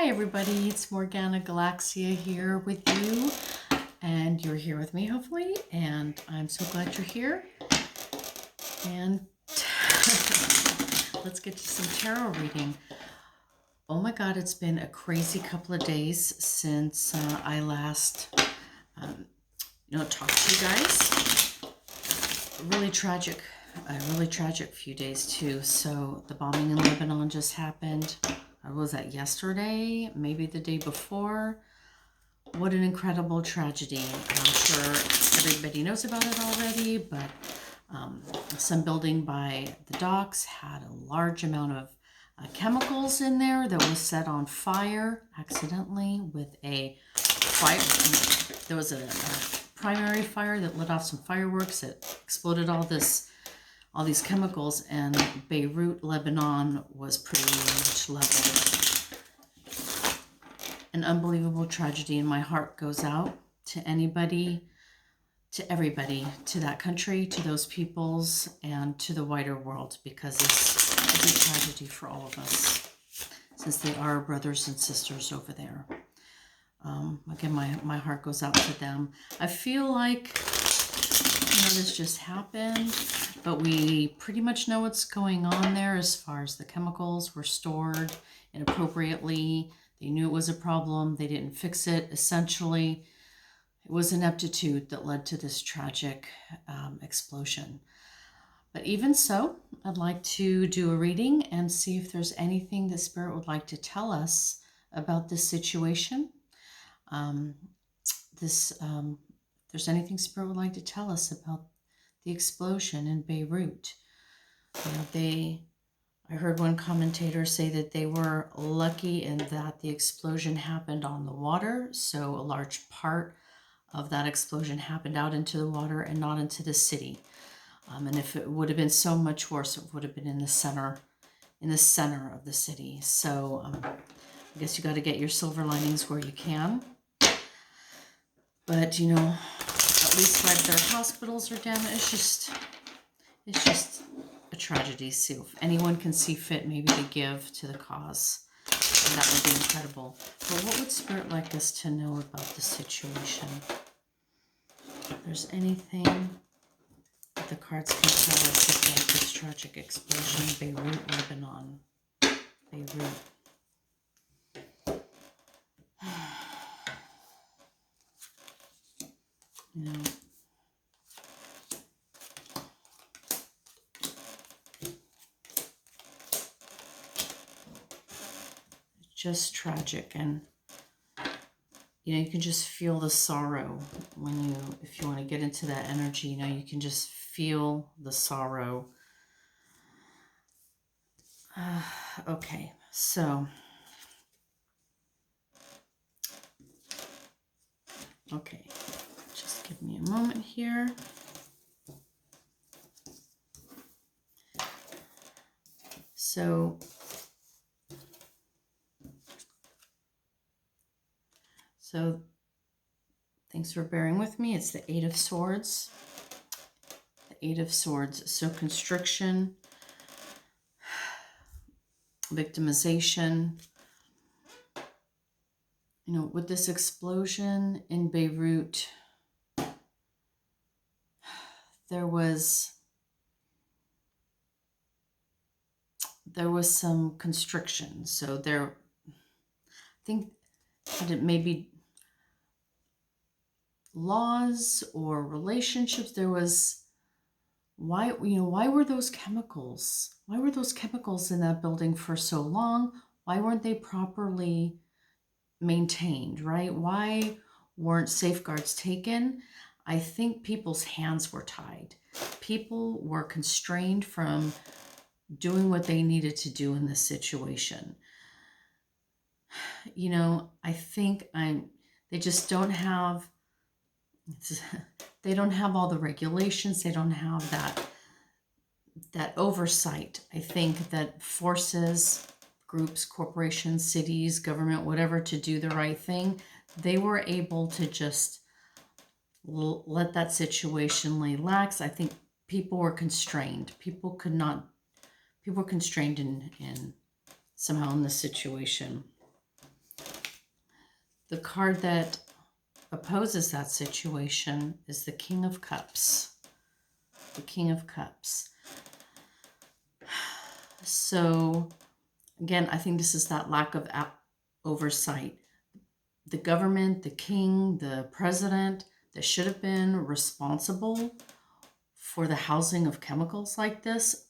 Hi everybody, it's Morgana Galaxia here with you, and you're here with me hopefully, and I'm so glad you're here. And let's get to some tarot reading. Oh my god, it's been a crazy couple of days since I last talked to you guys. Really tragic few days too. So the bombing in Lebanon just happened. Was that yesterday? Maybe the day before? What an incredible tragedy. I'm sure everybody knows about it already, but some building by the docks had a large amount of chemicals in there that was set on fire accidentally with a fire. There was a primary fire that lit off some fireworks that exploded all these chemicals, and Beirut, Lebanon was pretty much leveled. An unbelievable tragedy, and my heart goes out to anybody, to everybody, to that country, to those peoples, and to the wider world, because it's a tragedy for all of us, since they are brothers and sisters over there. Again, my heart goes out to them. I feel like, this just happened, but we pretty much know what's going on there as far as the chemicals were stored inappropriately. They knew it was a problem. They didn't fix it. Essentially, it was ineptitude that led to this tragic explosion. But even so, I'd like to do a reading and see if there's anything the Spirit would like to tell us about this situation. If there's anything Spirit would like to tell us about the explosion in Beirut. I heard one commentator say that they were lucky in that the explosion happened on the water, so a large part of that explosion happened out into the water and not into the city. And if it would have been so much worse, it would have been in the center of the city. So I guess you got to get your silver linings where you can. But at least 5 of their hospitals are damaged. It's just a tragedy. So if anyone can see fit, maybe to give to the cause, and that would be incredible. But what would Spirit like us to know about the situation? If there's anything that the cards can tell us about this tragic explosion, Beirut, Lebanon. Beirut. Just tragic, and you can just feel the sorrow if you want to get into that energy, you can just feel the sorrow. Okay, so just give me a moment here. So thanks for bearing with me. It's the 8 of Swords. The 8 of Swords. So constriction, victimization. With this explosion in Beirut, there was some constriction. So I think that it may be laws or relationships. There was why were those chemicals in that building for so long? Why weren't they properly maintained, right? Why weren't safeguards taken? I think people's hands were tied. People were constrained from doing what they needed to do in this situation. I think they just don't have all the regulations. They don't have that oversight. I think that forces groups, corporations, cities, government, whatever, to do the right thing, they were able to just let that situation lay lax. I think people were constrained. People were constrained in somehow in this situation. The card that opposes that situation is the King of Cups. The King of Cups. So, again, I think this is that lack of oversight. The government, the king, the president that should have been responsible for the housing of chemicals like this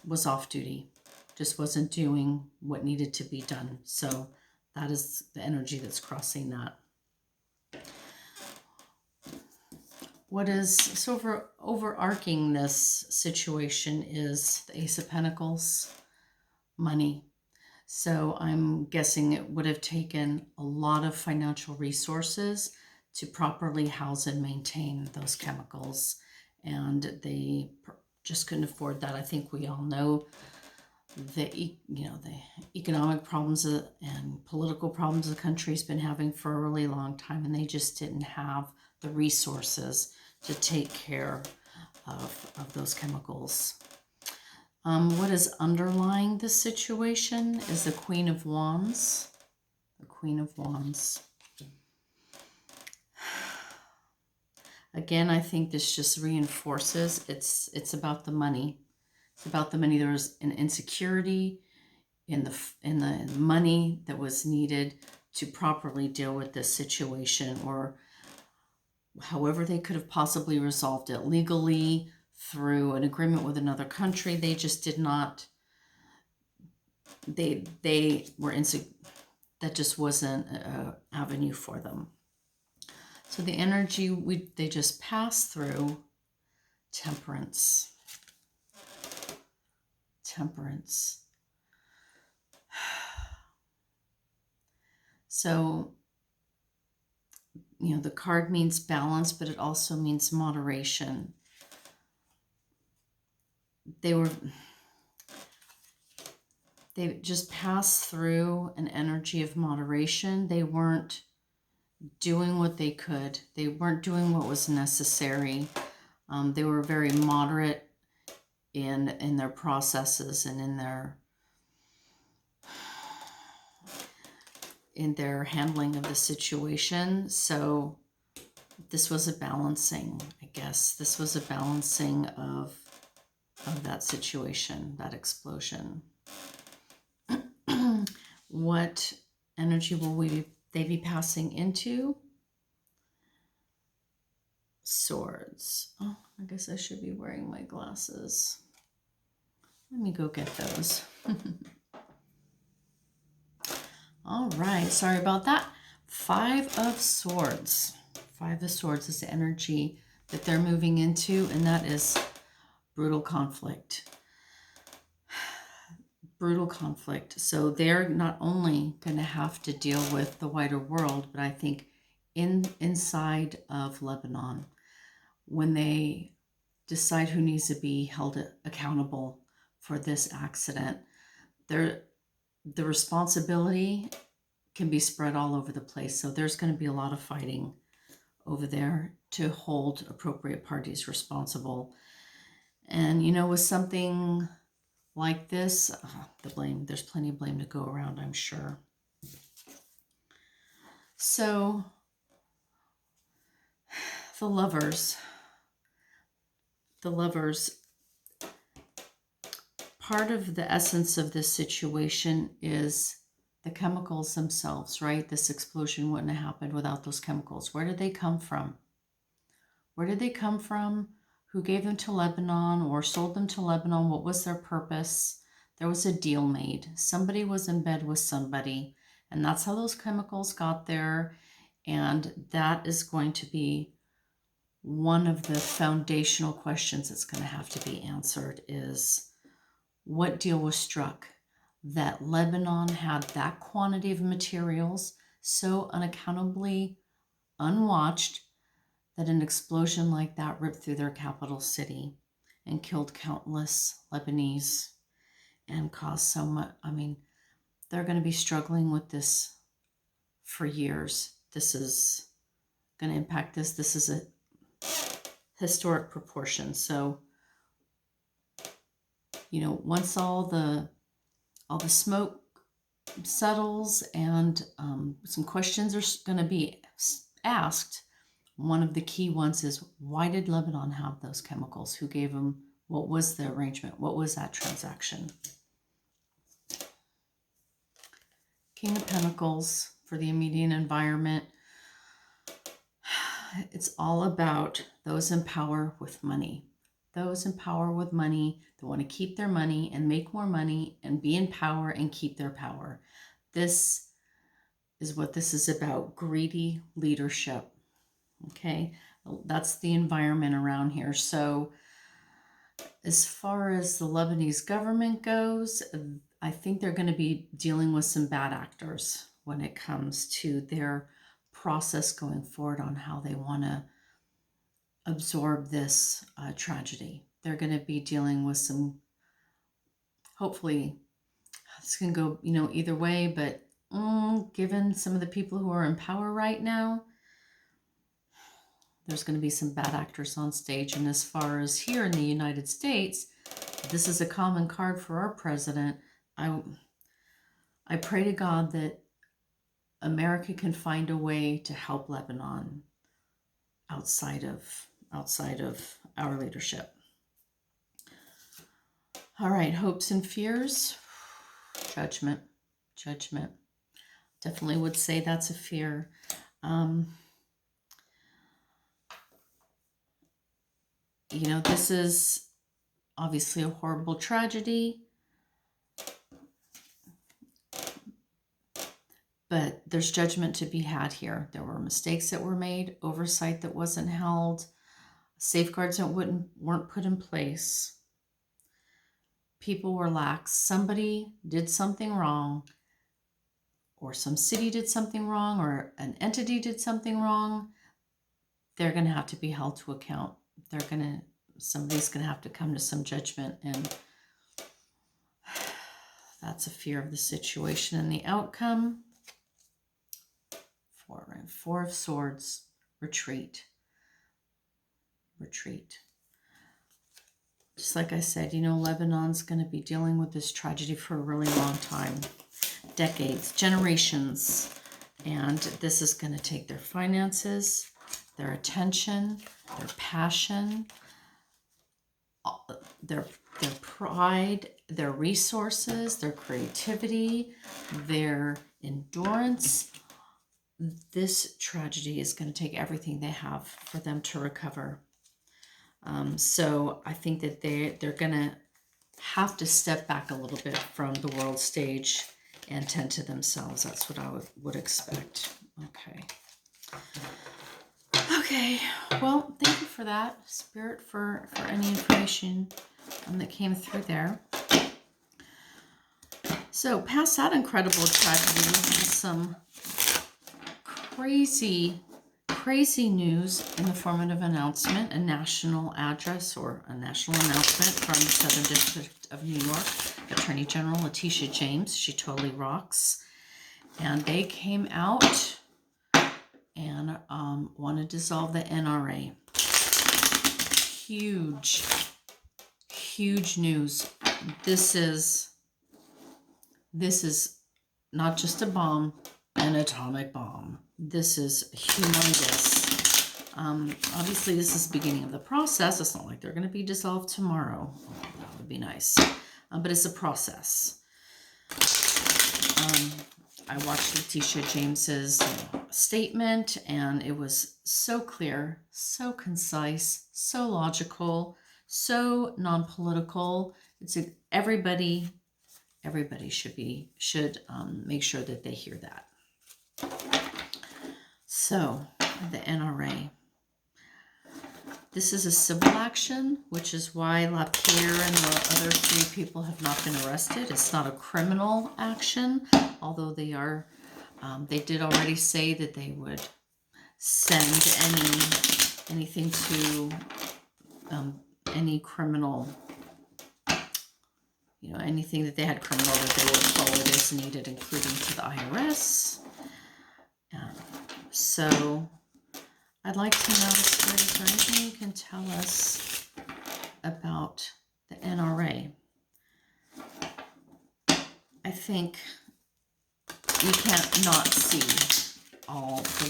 was off duty. Just wasn't doing what needed to be done. So that is the energy that's crossing that. What is so overarching this situation is the Ace of Pentacles, money. So I'm guessing it would have taken a lot of financial resources to properly house and maintain those chemicals. And they just couldn't afford that. I think we all know the economic problems and political problems the country's been having for a really long time, and they just didn't have the resources to take care of those chemicals. What is underlying this situation is the Queen of Wands. The Queen of Wands. Again, I think this just reinforces it's about the money. It's about the money. There was an insecurity in the money that was needed to properly deal with this situation, or however they could have possibly resolved it legally through an agreement with another country. They just did not. They were that just wasn't an avenue for them. So the energy they just passed through, Temperance. Temperance. So, the card means balance, but it also means moderation. They just passed through an energy of moderation. They weren't doing what they could. They weren't doing what was necessary. They were very moderate in their processes and in their handling of the situation. So this was a balancing, I guess. This was a balancing of that situation, that explosion. What energy will they be passing into? Swords. Oh, I guess I should be wearing my glasses. Let me go get those. All right, sorry about that. Five of Swords. Five of Swords is the energy that they're moving into, and that is brutal conflict. Brutal conflict. So they're not only going to have to deal with the wider world, but I think inside of Lebanon, when they decide who needs to be held accountable for this accident, the responsibility can be spread all over the place. So there's going to be a lot of fighting over there to hold appropriate parties responsible. And, with something like this, there's plenty of blame to go around, I'm sure. So, the lovers, part of the essence of this situation is the chemicals themselves, right? This explosion wouldn't have happened without those chemicals. Where did they come from? Where did they come from? Who gave them to Lebanon or sold them to Lebanon? What was their purpose? There was a deal made. Somebody was in bed with somebody, and that's how those chemicals got there. And that is going to be one of the foundational questions that's going to have to be answered is what deal was struck that Lebanon had that quantity of materials so unaccountably unwatched that an explosion like that ripped through their capital city and killed countless Lebanese and caused so much. They're going to be struggling with this for years. This is going to impact this. This is a historic proportion. So, once all the smoke settles and some questions are going to be asked. One of the key ones is, why did Lebanon have those chemicals? Who gave them? What was the arrangement? What was that transaction? King of Pentacles for the immediate environment. It's all about those in power with money. Those in power with money that want to keep their money and make more money and be in power and keep their power. This is what this is about, greedy leadership. Okay, that's the environment around here. So as far as the Lebanese government goes, I think they're going to be dealing with some bad actors when it comes to their process going forward on how they want to absorb this tragedy. They're going to be dealing with some, hopefully this can go, either way, but given some of the people who are in power right now, there's going to be some bad actors on stage. And as far as here in the United States, this is a common card for our president. I pray to God that America can find a way to help Lebanon outside of our leadership. All right, hopes and fears. Judgment. Definitely would say that's a fear. This is obviously a horrible tragedy, but there's judgment to be had here. There were mistakes that were made, oversight that wasn't held, safeguards that weren't put in place. People were lax. Somebody did something wrong, or some city did something wrong, or an entity did something wrong. They're going to have to be held to account. Somebody's going to have to come to some judgment, and that's a fear of the situation and the outcome. Four of Swords, retreat. Just like I said, Lebanon's going to be dealing with this tragedy for a really long time, decades, generations, and this is going to take their finances, their attention, their passion, their pride, their resources, their creativity, their endurance. This tragedy is going to take everything they have for them to recover. So I think that they're going to have to step back a little bit from the world stage and tend to themselves. That's what I would expect. Okay, well, thank you for that, Spirit, for any information that came through there. So past that incredible tragedy, some crazy news in the form of an announcement, a national address or a national announcement from the Southern District of New York, Attorney General Letitia James. She totally rocks. And they came out and want to dissolve the NRA. Huge news. This is not just a bomb, an atomic bomb. This is humongous. Obviously, this is the beginning of the process. It's not like they're going to be dissolved tomorrow. That would be nice. But it's a process. I watched Letitia James's statement, and it was so clear, so concise, so logical, so non-political. Everybody should make sure that they hear that. So, the NRA. This is a civil action, which is why LaPierre and the other 3 people have not been arrested. It's not a criminal action, although they did already say that they would send anything to any criminal, anything that they had criminal, that they would forward as needed, including to the IRS. So I'd like to know, Spirit, is there anything you can tell us about the NRA? I think you can't not see all the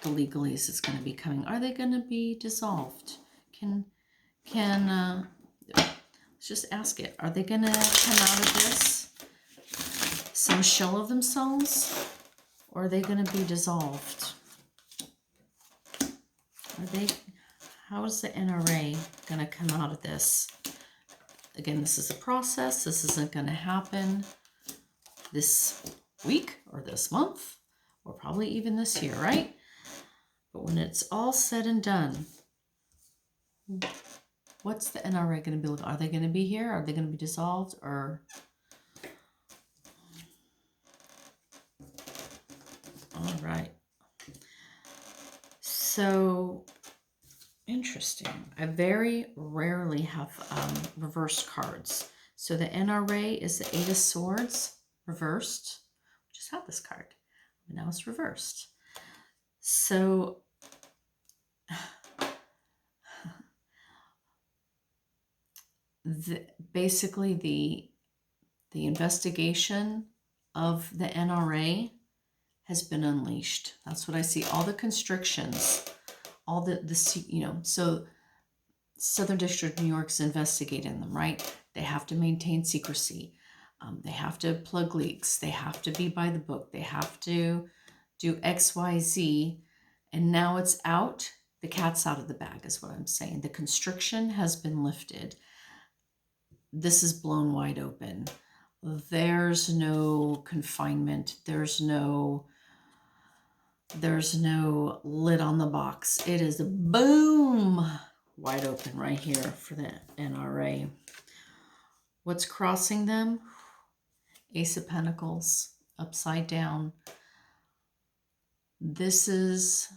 legalese that's going to be coming. Are they going to be dissolved? Let's just ask it. Are they going to come out of this some shell of themselves, or are they going to be dissolved? How is the NRA going to come out of this? Again, this is a process. This isn't going to happen this week or this month or probably even this year, right? But when it's all said and done, what's the NRA going to be like? Are they going to be here? Are they going to be dissolved? Or all right. So interesting. I very rarely have reversed cards. So the NRA is the Eight of Swords reversed. We just had this card. Now it's reversed. So basically the investigation of the NRA has been unleashed. That's what I see. All the constrictions, all the so Southern District of New York's investigating them, right? They have to maintain secrecy. They have to plug leaks. They have to be by the book. They have to do X, Y, Z. And now it's out. The cat's out of the bag is what I'm saying. The constriction has been lifted. This is blown wide open. There's no confinement. There's no lid on the box. It is boom, wide open right here for the NRA. What's crossing them? Ace of Pentacles, upside down. This is,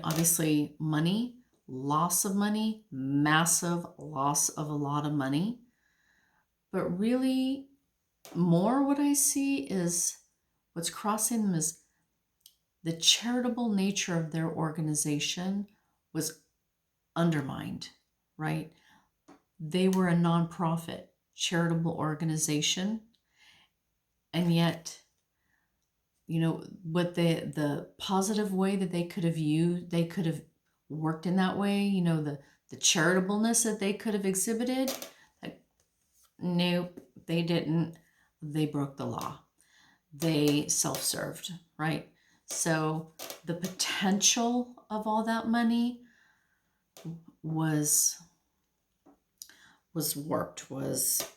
obviously money, loss of money, massive loss of a lot of money. But really, more what I see is what's crossing them is the charitable nature of their organization was undermined, right? They were a nonprofit charitable organization, and yet, what the positive way that they could have worked in that way, the charitableness that they could have exhibited, nope, they didn't. They broke the law. They self-served, right? So the potential of all that money was warped, was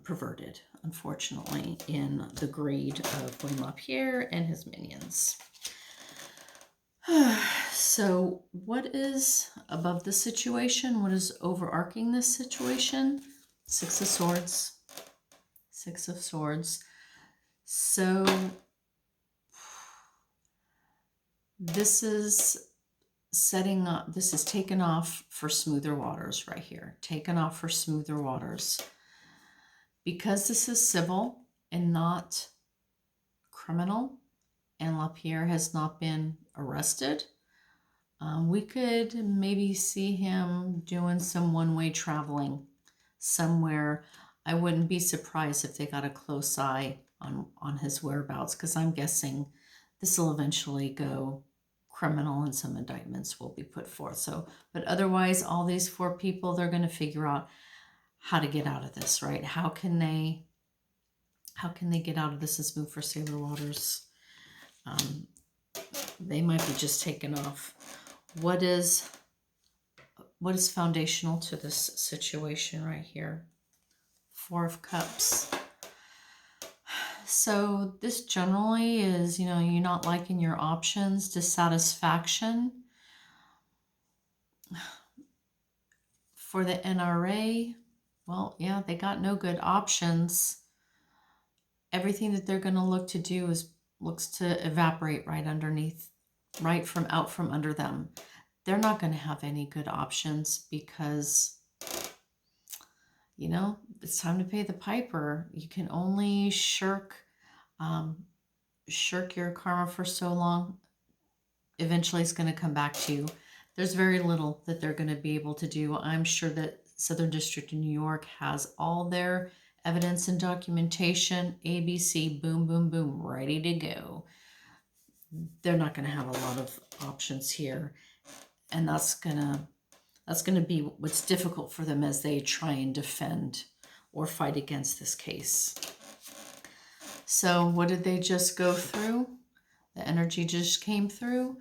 perverted, unfortunately, in the greed of William LaPierre and his minions. So what is above the situation? What is overarching this situation? Six of Swords. Six of Swords. So this is setting up, this is taken off for smoother waters right here. Taken off for smoother waters. Because this is civil and not criminal, and LaPierre has not been arrested, we could maybe see him doing some one-way traveling somewhere. I wouldn't be surprised if they got a close eye on his whereabouts, because I'm guessing this will eventually go criminal and some indictments will be put forth. So, but otherwise, all these four people, they're going to figure out how to get out of this, right? How can they get out of this and move for sailor waters? They might be just taken off. What is foundational to this situation right here? Four of Cups. So this generally is, you're not liking your options, dissatisfaction. For the NRA, well, yeah, they got no good options. Everything that they're going to look to do looks to evaporate right underneath, right from out from under them. They're not going to have any good options because, it's time to pay the piper. You can only shirk your karma for so long. Eventually it's going to come back to you. There's very little that they're going to be able to do. I'm sure that Southern District of New York has all their Evidence and documentation, ABC, boom, boom, boom, ready to go. They're not going to have a lot of options here. And that's gonna be what's difficult for them as they try and defend or fight against this case. So what did they just go through? The energy just came through.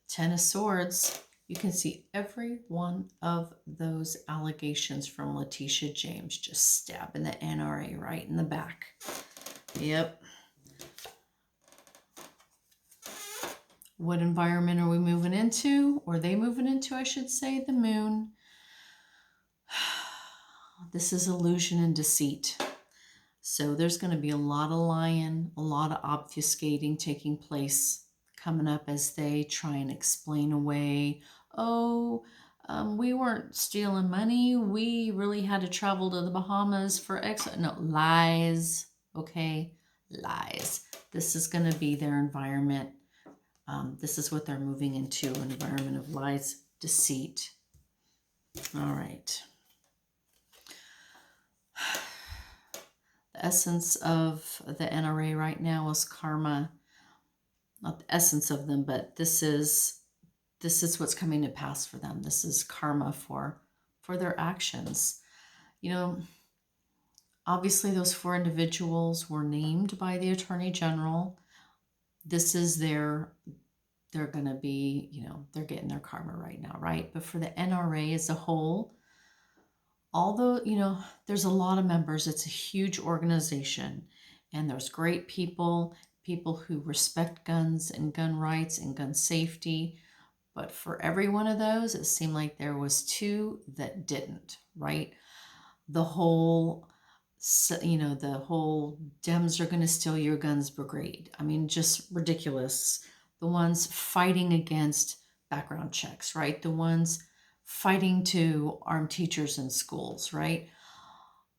Ten of Swords. You can see every one of those allegations from Letitia James just stabbing the NRA right in the back. Yep. What environment are we moving into? Or are they moving into, I should say, the moon. This is illusion and deceit. So there's going to be a lot of lying, a lot of obfuscating taking place coming up as they try and explain away, we weren't stealing money. We really had to travel to the Bahamas for no, lies, okay? Lies. This is going to be their environment. This is what they're moving into, an environment of lies, deceit. All right. The essence of the NRA right now is karma. Not the essence of them, but this is what's coming to pass for them. This is karma for their actions. You know, obviously those 4 individuals were named by the Attorney General. This is they're going to be, they're getting their karma right now, right? But for the NRA as a whole, although, there's a lot of members, it's a huge organization, and there's great people who respect guns and gun rights and gun safety. But for every one of those, it seemed like there was 2 that didn't, right? The whole, the whole Dems are going to steal your guns brigade. I mean, just ridiculous. The ones fighting against background checks, right? The ones fighting to arm teachers in schools, right?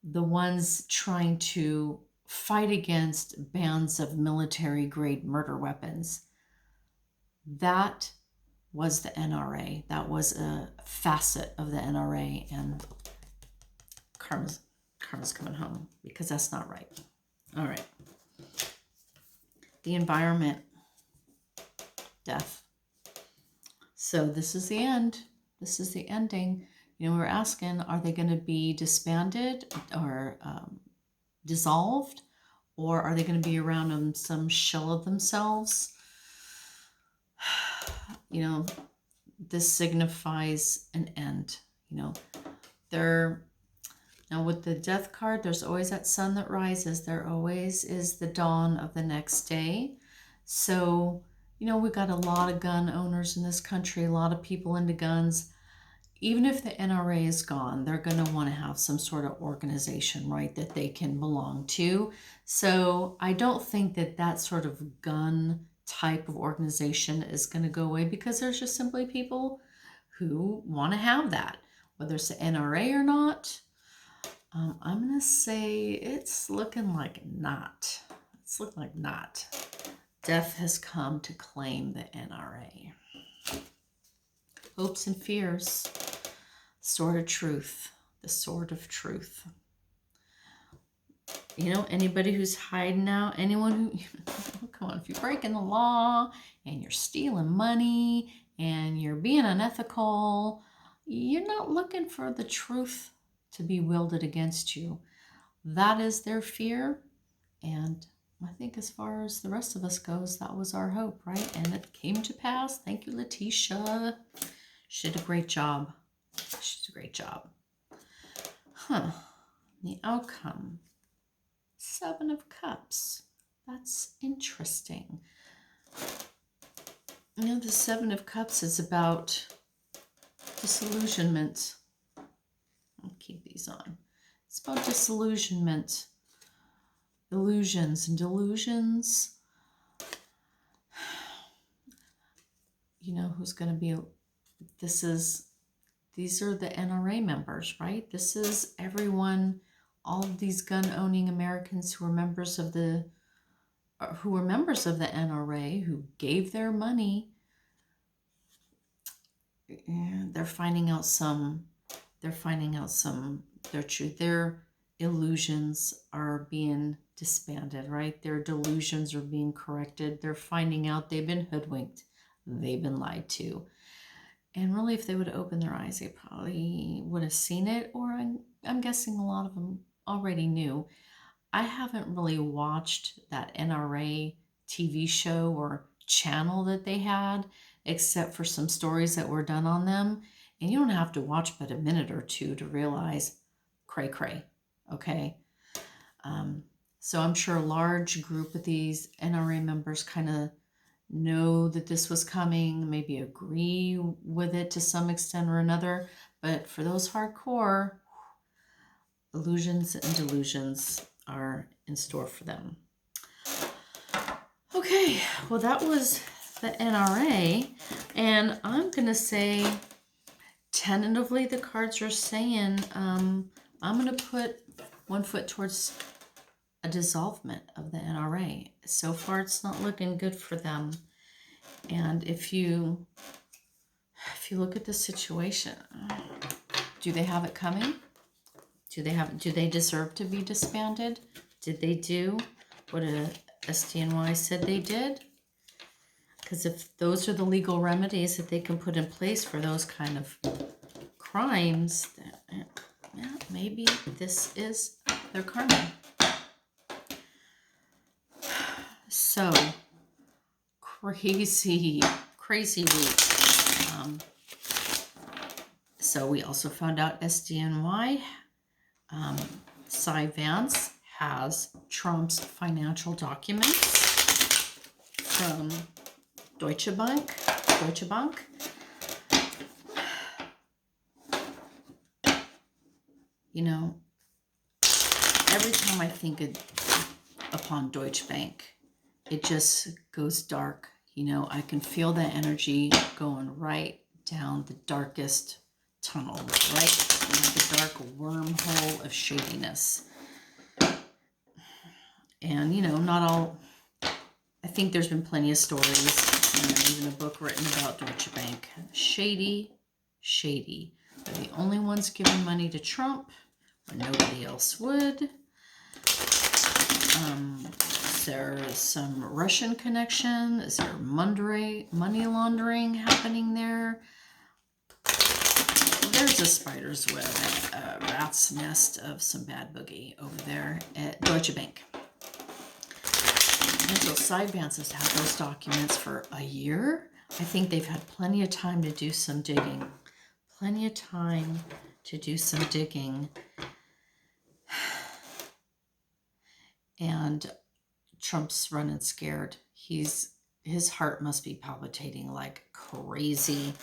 The ones trying to fight against bans of military-grade murder weapons. That was the NRA. That was a facet of the NRA, and karma's coming home because that's not right. All right. The environment, death. So this is the end. This is the ending. We're asking, are they going to be disbanded or dissolved, or are they going to be around in some shell of themselves? This signifies an end. Now with the death card, there's always that sun that rises. There always is the dawn of the next day. So, we've got a lot of gun owners in this country, a lot of people into guns. Even if the NRA is gone, they're going to want to have some sort of organization, right, that they can belong to. So I don't think that sort of gun type of organization is going to go away, because there's just simply people who want to have that, whether it's the NRA or not. I'm going to say it's looking like not. It's looking like not. Death has come to claim the NRA. Hopes and fears. Sword of truth. The sword of truth. Anybody who's hiding out, anyone who, come on, if you're breaking the law and you're stealing money and you're being unethical, you're not looking for the truth to be wielded against you. That is their fear. And I think as far as the rest of us goes, that was our hope, right? And it came to pass. Thank you, Letitia. She did a great job. She did a great job. The outcome. 7 of Cups. That's interesting. The 7 of Cups is about disillusionment. I'll keep these on. It's about disillusionment, illusions and delusions. Who's going to be, these are the NRA members, right? This is everyone, all of these gun-owning Americans who were members of the NRA, who gave their money. And they're finding out their truth. illusions are being disbanded, right? Their delusions are being corrected. They're finding out they've been hoodwinked. They've been lied to. And really, if they would have opened their eyes, they probably would have seen it, or I'm guessing a lot of them already knew. I haven't really watched that NRA TV show or channel that they had, except for some stories that were done on them. And you don't have to watch but a minute or two to realize cray cray, okay? So I'm sure a large group of these NRA members kind of know that this was coming, maybe agree with it to some extent or another. But for those hardcore, illusions and delusions are in store for them. Okay, well, that was the NRA. And I'm going to say, tentatively, the cards are saying I'm going to put one foot towards a dissolvement of the NRA. So far, it's not looking good for them. And if you look at the situation, do they have it coming? Do they deserve to be disbanded? Did they do what a SDNY said they did? Because if those are the legal remedies that they can put in place for those kind of crimes, then, yeah, maybe this is their karma. So, crazy week. So we also found out SDNY, Cy Vance has Trump's financial documents from Deutsche Bank. You know, every time I think upon Deutsche Bank, it just goes dark. You know, I can feel the energy going right down the darkest tunnel, right into the dark wormhole of shadiness. And, you know, not all, I think there's been plenty of stories, even a book written about Deutsche Bank. Shady. They're the only ones giving money to Trump when nobody else would. There's some Russian connection. Is there money laundering happening there? There's a spider's web, a rat's nest of some bad boogie over there at Deutsche Bank. And so Cy Vance has had those documents for a year. I think they've had plenty of time to do some digging. And Trump's running scared. His heart must be palpitating like crazy,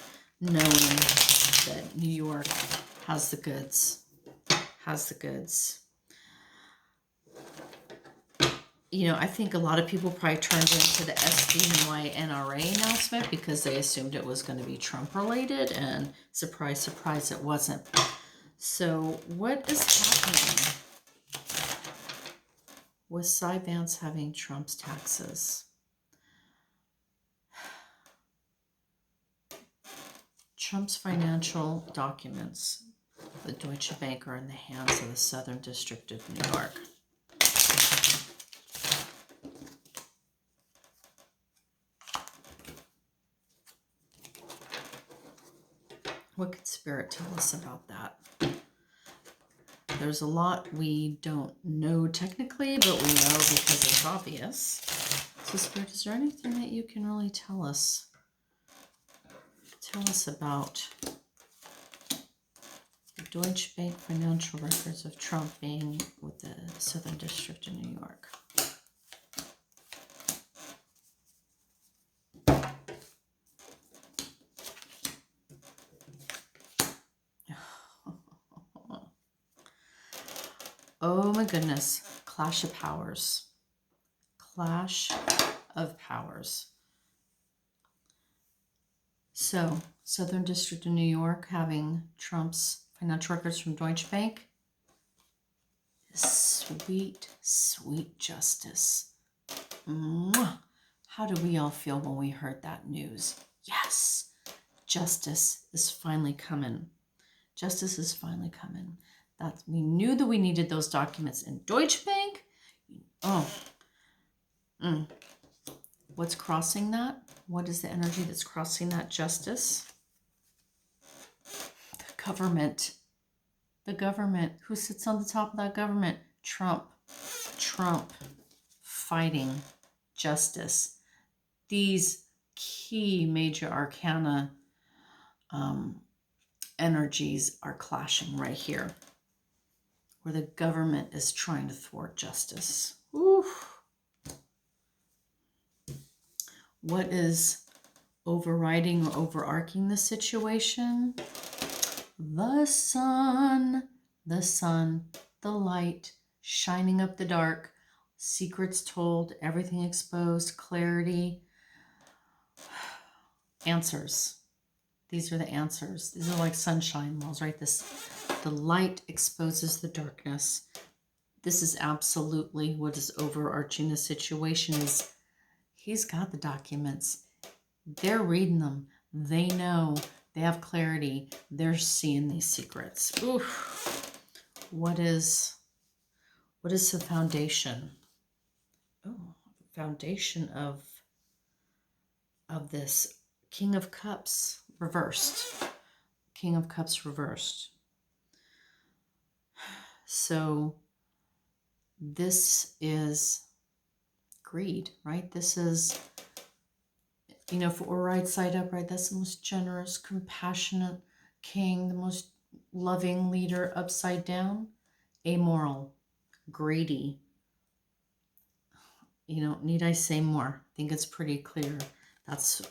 knowing that New York has the goods. You know, I think a lot of people probably turned into the SDNY NRA announcement because they assumed it was going to be Trump related, and surprise, surprise, it wasn't. So what is happening with Cy Vance having Trump's taxes? Trump's financial documents, the Deutsche Bank, are in the hands of the Southern District of New York. What could Spirit tell us about that? There's a lot we don't know technically, but we know because it's obvious. So Spirit, is there anything that you can really tell us? Tell us about the Deutsche Bank financial records of Trump being with the Southern District of New York. Oh my goodness. Clash of powers. So, Southern District of New York having Trump's financial records from Deutsche Bank. Sweet, sweet justice. Mwah. How did we all feel when we heard that news? Yes, justice is finally coming. We knew that we needed those documents in Deutsche Bank. Oh, what's crossing that? What is the energy that's crossing that? Justice. The government. The government. Who sits on the top of that government? Trump. Trump fighting justice. These key major arcana energies are clashing right here, where the government is trying to thwart justice. Oof. What is overriding or overarching the situation? The sun, the light, shining up the dark, secrets told, everything exposed, clarity, answers. These are the answers. These are like sunshine laws, right? The light exposes the darkness. This is absolutely what is overarching the situation. Is he's got the documents. They're reading them. They know. They have clarity. They're seeing these secrets. Oof. What is the foundation? Oh, foundation of this King of Cups reversed. King of Cups reversed. So this is greed, right? This is, if we're right side up, right, that's the most generous, compassionate king, the most loving leader. Upside down, amoral, greedy. Need I say more? I think it's pretty clear. That's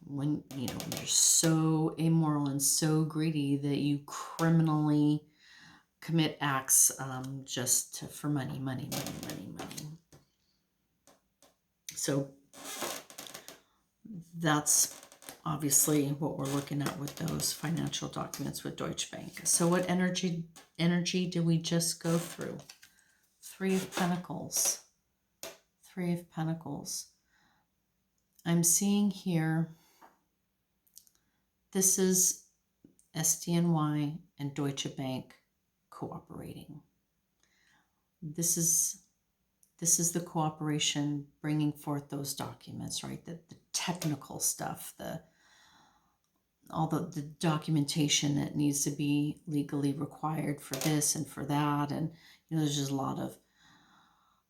when, you're so amoral and so greedy that you criminally commit acts just for money. So that's obviously what we're looking at with those financial documents with Deutsche Bank. So what energy did we just go through? Three of Pentacles. Three of Pentacles. I'm seeing here, this is SDNY and Deutsche Bank cooperating. This is the cooperation bringing forth those documents, right? The technical stuff, all the documentation that needs to be legally required for this and for that. And, there's just a lot of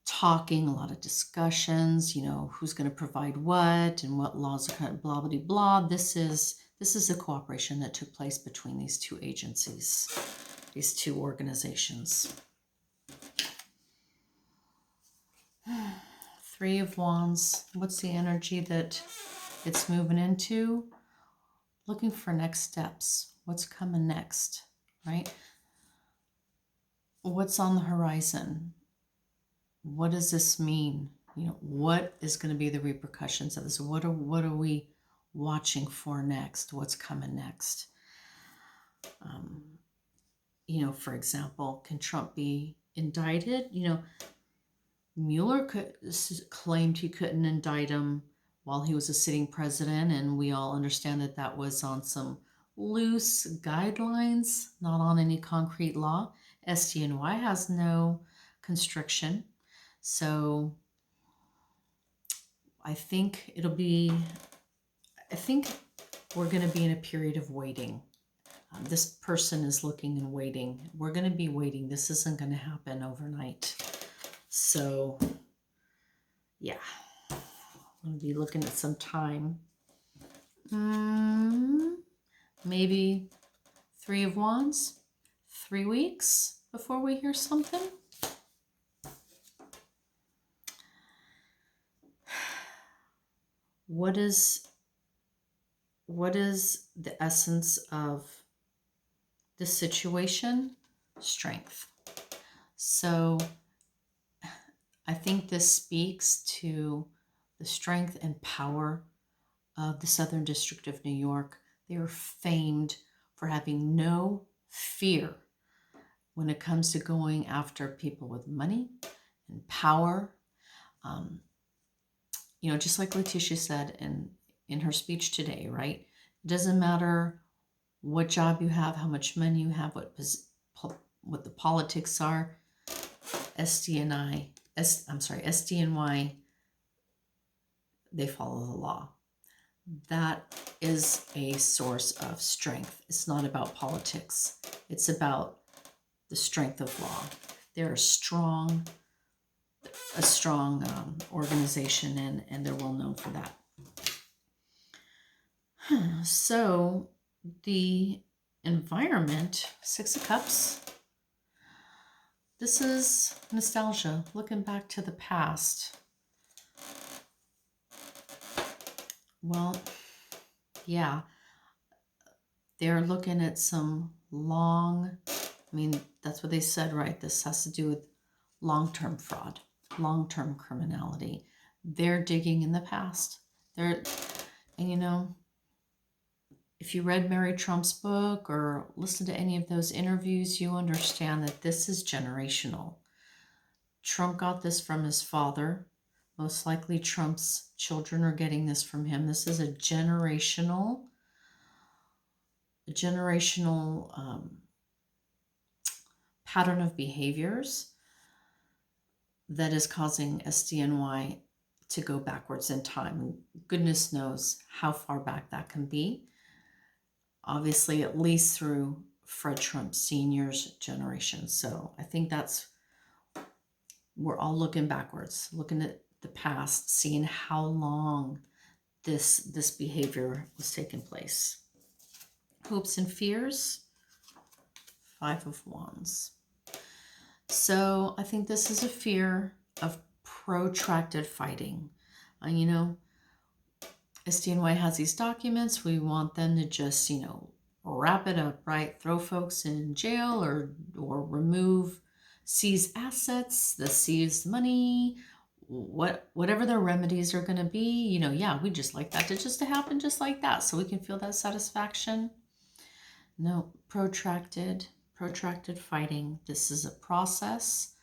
talking, a lot of discussions, who's going to provide what and what laws are kind of blah, blah, blah. This is the cooperation that took place between these two agencies, these two organizations. Three of Wands. What's the energy that it's moving into? Looking for next steps. What's coming next, right? What's on the horizon? What does this mean? What is going to be the repercussions of this? What are we watching for next? What's coming next? For example, can Trump be indicted? Mueller claimed he couldn't indict him while he was a sitting president, and we all understand that was on some loose guidelines, not on any concrete law. SDNY has no constriction. So I think we're going to be in a period of waiting. This person is looking and waiting. We're going to be waiting. This isn't going to happen overnight. So, yeah, I'm going to be looking at some time. Maybe Three of Wands, 3 weeks before we hear something. What is the essence of the situation? Strength. So I think this speaks to the strength and power of the Southern District of New York. They are famed for having no fear when it comes to going after people with money and power. Just like Letitia said in her speech today, right? It doesn't matter what job you have, how much money you have, what what the politics are. SDNY, they follow the law. That is a source of strength. It's not about politics. It's about the strength of law. They're a strong organization, and they're well known for that. So the environment, Six of Cups, this is nostalgia, looking back to the past. Well, yeah, they're looking at some that's what they said, right? This has to do with long-term fraud, long-term criminality. They're digging in the past. And if you read Mary Trump's book or listened to any of those interviews, you understand that this is generational. Trump got this from his father. Most likely Trump's children are getting this from him. This is a generational pattern of behaviors that is causing SDNY to go backwards in time. Goodness knows how far back that can be. Obviously, at least through Fred Trump Sr.'s generation. So I think we're all looking backwards, looking at the past, seeing how long this behavior was taking place. Hopes and fears, Five of Wands. So I think this is a fear of protracted fighting. SDNY has these documents. We want them to just, wrap it up, right? Throw folks in jail or seize assets, seize money, whatever their remedies are going to be. We just like that to happen just like that, so we can feel that satisfaction. No, protracted fighting. This is a process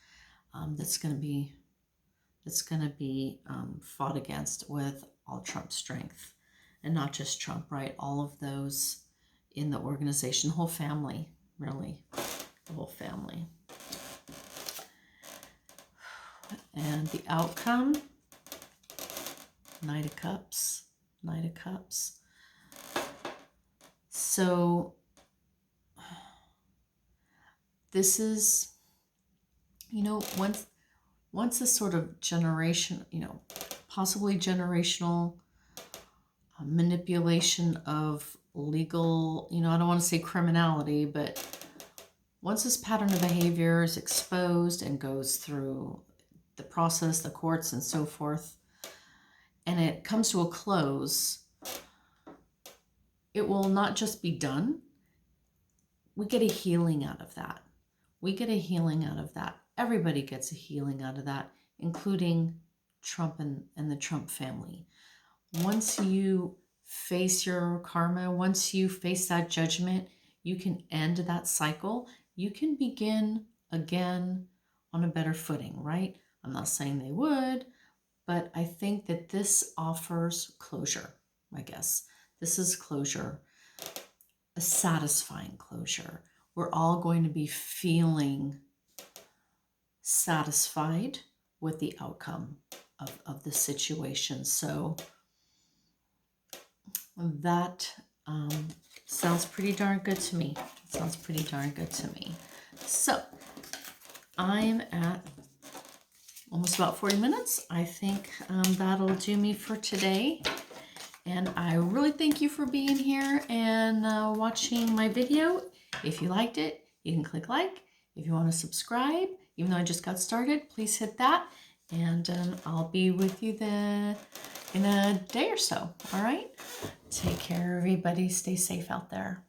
that's going to be fought against with all Trump's strength, and not just Trump, right? All of those in the organization, the whole family, really, the whole family. And the outcome, Knight of Cups. So this is, once a sort of generation, possibly generational manipulation of legal, I don't want to say criminality, but once this pattern of behavior is exposed and goes through the process, the courts and so forth, and it comes to a close, it will not just be done. We get a healing out of that. Everybody gets a healing out of that, including Trump and the Trump family. Once you face your karma, once you face that judgment, you can end that cycle. You can begin again on a better footing, right? I'm not saying they would, but I think that this offers closure, I guess. This is closure, a satisfying closure. We're all going to be feeling satisfied with the outcome of the situation. So that sounds pretty darn good to me. So I'm at almost about 40 minutes. I think that'll do me for today. And I really thank you for being here and watching my video. If you liked it, you can click like. If you want to subscribe, even though I just got started, please hit that. And I'll be with you in a day or so. All right? Take care, everybody. Stay safe out there.